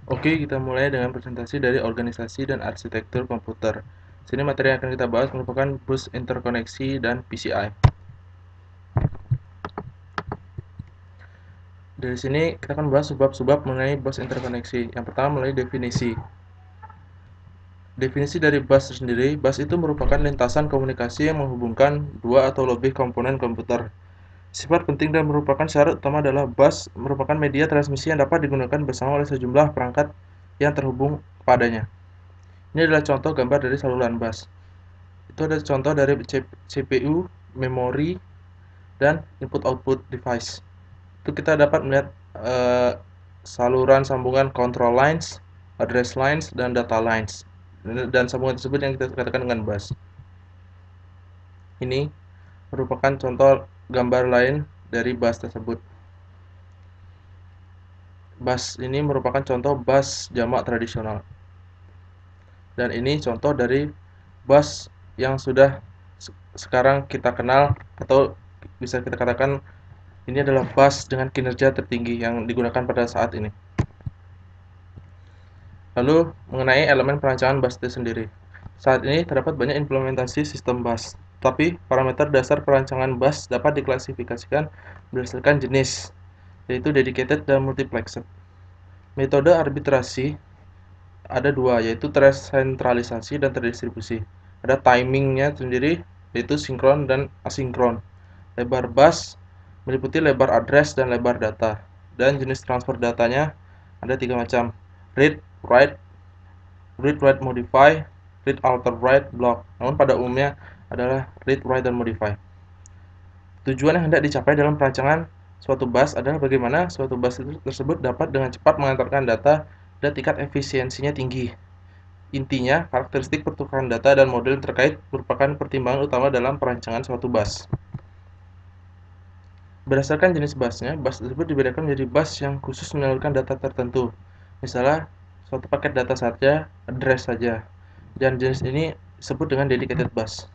Oke, kita mulai dengan presentasi dari organisasi dan arsitektur komputer. Sini materi yang akan kita bahas merupakan bus interkoneksi dan PCI. Dari sini kita akan bahas sebab-sebab mengenai bus interkoneksi. Yang pertama mulai definisi. Definisi dari bus sendiri, bus itu merupakan lintasan komunikasi yang menghubungkan dua atau lebih komponen komputer. Sifat penting dan merupakan syarat utama adalah bus merupakan media transmisi yang dapat digunakan bersama oleh sejumlah perangkat yang terhubung padanya. Ini adalah contoh gambar dari saluran bus. Itu ada contoh dari CPU, memori, dan input-output device. Itu kita dapat melihat saluran sambungan control lines, address lines, dan data lines. Dan sambungan tersebut yang kita katakan dengan bus. Ini merupakan contoh gambar lain dari bus tersebut. Bus ini merupakan contoh bus jamak tradisional. Dan ini contoh dari bus yang sudah sekarang kita kenal atau bisa kita katakan ini adalah bus dengan kinerja tertinggi yang digunakan pada saat ini. Lalu mengenai elemen perancangan bus itu sendiri. Saat ini terdapat banyak implementasi sistem bus, tapi parameter dasar perancangan bus dapat diklasifikasikan berdasarkan jenis, yaitu dedicated dan multiplexed. Metode arbitrasi ada dua, yaitu tersentralisasi dan terdistribusi. Ada timingnya sendiri, yaitu sinkron dan asinkron. Lebar bus meliputi lebar address dan lebar data. Dan jenis transfer datanya ada tiga macam: read, write, modify, read, alter, write, block. Namun pada umumnya adalah read, write, dan modify. Tujuan yang hendak dicapai dalam perancangan suatu bus adalah bagaimana suatu bus tersebut dapat dengan cepat mengantarkan data dan tingkat efisiensinya tinggi. Intinya, karakteristik pertukaran data dan model terkait merupakan pertimbangan utama dalam perancangan suatu bus. Berdasarkan jenis busnya, bus tersebut dibedakan menjadi bus yang khusus menyalurkan data tertentu. Misalnya, suatu paket data saja, address saja. Dan jenis ini disebut dengan dedicated bus.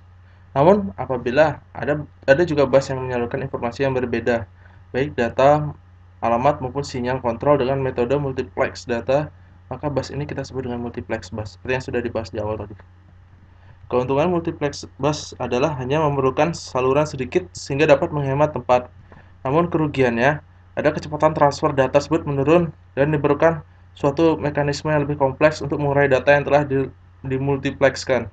Namun, apabila ada juga bus yang menyalurkan informasi yang berbeda, baik data, alamat maupun sinyal kontrol dengan metode multiplex data, maka bus ini kita sebut dengan multiplex bus, seperti yang sudah dibahas di awal tadi. Keuntungan multiplex bus adalah hanya memerlukan saluran sedikit sehingga dapat menghemat tempat. Namun kerugiannya, ada kecepatan transfer data tersebut menurun dan diperlukan suatu mekanisme yang lebih kompleks untuk mengurai data yang telah dimultiplexkan.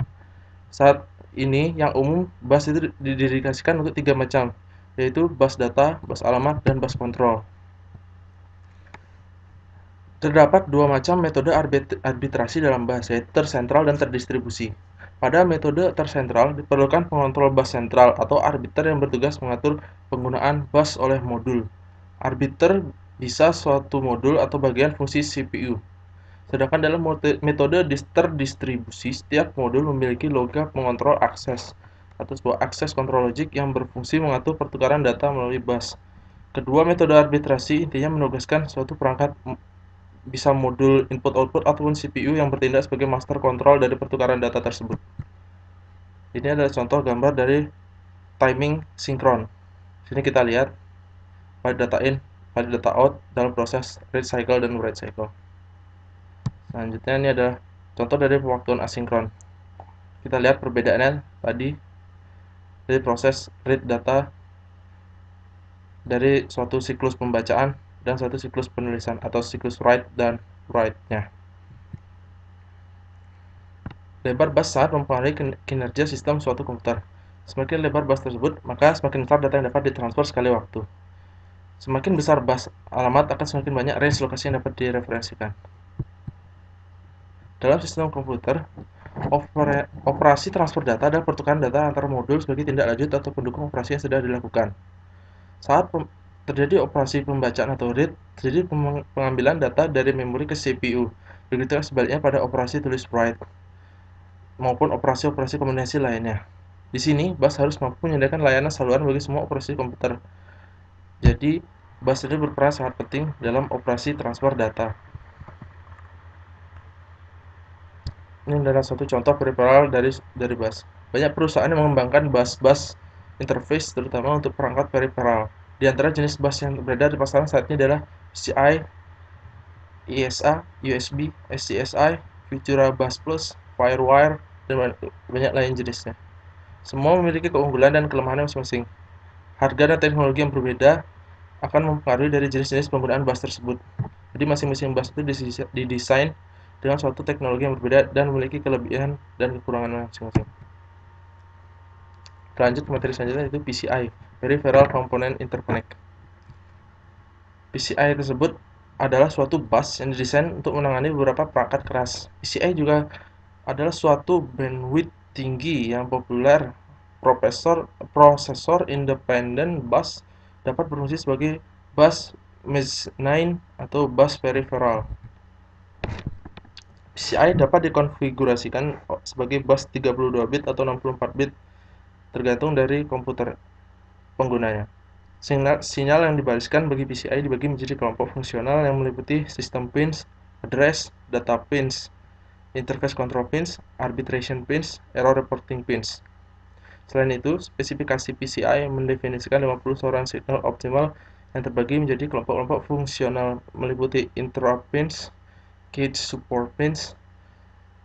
Saat ini, yang umum, bus itu didedikasikan untuk tiga macam, yaitu bus data, bus alamat, dan bus kontrol. Terdapat dua macam metode arbitrasi dalam bus, yaitu tersentral dan terdistribusi. Pada metode tersentral, diperlukan pengontrol bus sentral atau arbiter yang bertugas mengatur penggunaan bus oleh modul. Arbiter bisa suatu modul atau bagian fungsi CPU. Sedangkan dalam metode terdistribusi, setiap modul memiliki logika pengontrol akses atau sebuah akses control logic yang berfungsi mengatur pertukaran data melalui bus. Kedua metode arbitrasi intinya menugaskan suatu perangkat bisa modul input-output ataupun CPU yang bertindak sebagai master control dari pertukaran data tersebut. Ini adalah contoh gambar dari timing sinkron. Sini kita lihat pada data in, pada data out dalam proses read cycle dan write cycle. Selanjutnya ini adalah contoh dari pewaktuan asinkron. Kita lihat perbedaannya tadi dari proses read data dari suatu siklus pembacaan dan suatu siklus penulisan atau siklus write dan write-nya. Lebar bus sangat mempengaruhi kinerja sistem suatu komputer. Semakin lebar bus tersebut, maka semakin besar data yang dapat ditransfer sekali waktu. Semakin besar bus alamat, akan semakin banyak range lokasi yang dapat direferensikan. Dalam sistem komputer, operasi transfer data adalah pertukaran data antar modul sebagai tindak lanjut atau pendukung operasi yang sudah dilakukan. Saat terjadi operasi pembacaan atau read, terjadi pengambilan data dari memori ke CPU. Begitu sebaliknya pada operasi tulis write maupun operasi-operasi kombinasi lainnya. Di sini, bus harus mampu menyediakan layanan saluran bagi semua operasi komputer. Jadi, bus ini berperan sangat penting dalam operasi transfer data. Ini adalah satu contoh peripheral dari bus. Banyak perusahaan yang mengembangkan bus interface terutama untuk perangkat peripheral. Di antara jenis bus yang beredar di pasaran saat ini adalah PCI, ISA, USB, SCSI, Futura Bus Plus, Firewire, dan banyak lain jenisnya. Semua memiliki keunggulan dan kelemahan masing-masing. Harga dan teknologi yang berbeda akan mempengaruhi dari jenis-jenis penggunaan bus tersebut. Jadi masing-masing bus itu didesain dengan suatu teknologi yang berbeda dan memiliki kelebihan dan kekurangan masing-masing. Lanjut ke materi selanjutnya, yaitu PCI, Peripheral Component Interconnect. PCI tersebut adalah suatu bus yang didesain untuk menangani beberapa perangkat keras. PCI juga adalah suatu bandwidth tinggi yang populer. Prosesor independent bus dapat berfungsi sebagai bus mezzanine atau bus peripheral. PCI dapat dikonfigurasikan sebagai bus 32 bit atau 64 bit tergantung dari komputer penggunanya. Sinyal yang dibariskan bagi PCI dibagi menjadi kelompok fungsional yang meliputi sistem pins, address, data pins, interface control pins, arbitration pins, error reporting pins. Selain itu, spesifikasi PCI mendefinisikan 50 saluran signal optimal yang terbagi menjadi kelompok-kelompok fungsional meliputi interrupt pins, gate support pins,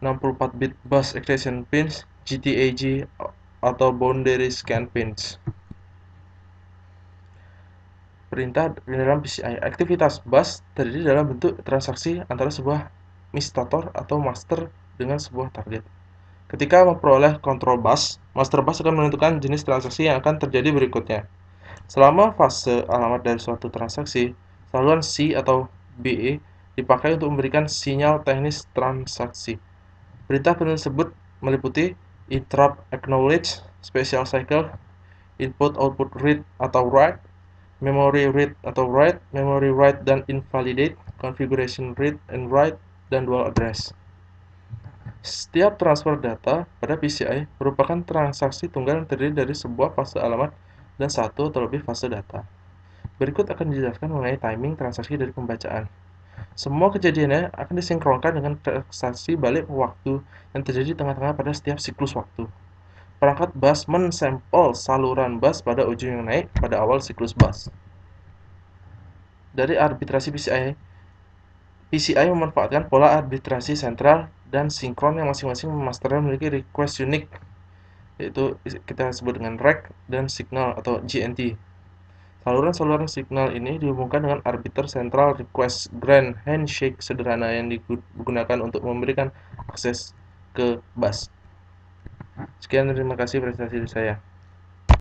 64-bit bus extension pins, GTAG atau boundary scan pins. Perintah di dalam PCI. Aktivitas bus terdiri dalam bentuk transaksi antara sebuah mistator atau master dengan sebuah target. Ketika memperoleh kontrol bus, master bus akan menentukan jenis transaksi yang akan terjadi berikutnya. Selama fase alamat dari suatu transaksi, saluran C atau BE dipakai untuk memberikan sinyal teknis transaksi. Perintah tersebut meliputi interrupt acknowledge, special cycle, input-output read atau write, memory read atau write, memory write dan invalidate, configuration read and write, dan dual address. Setiap transfer data pada PCI merupakan transaksi tunggal yang terdiri dari sebuah fase alamat dan satu atau lebih fase data. Berikut akan dijelaskan mengenai timing transaksi dari pembacaan. Semua kejadiannya akan disinkronkan dengan transaksi balik waktu yang terjadi di tengah-tengah pada setiap siklus waktu. Perangkat bus mensampel saluran bus pada ujung yang naik pada awal siklus bus. Dari arbitrasi PCI memanfaatkan pola arbitrasi sentral dan sinkron yang masing-masing masternya memiliki request unique, yaitu kita sebut dengan REC dan signal atau GNT. Saluran-saluran signal ini dihubungkan dengan arbiter central request grand handshake sederhana yang digunakan untuk memberikan akses ke bus. Sekian, terima kasih presentasi saya.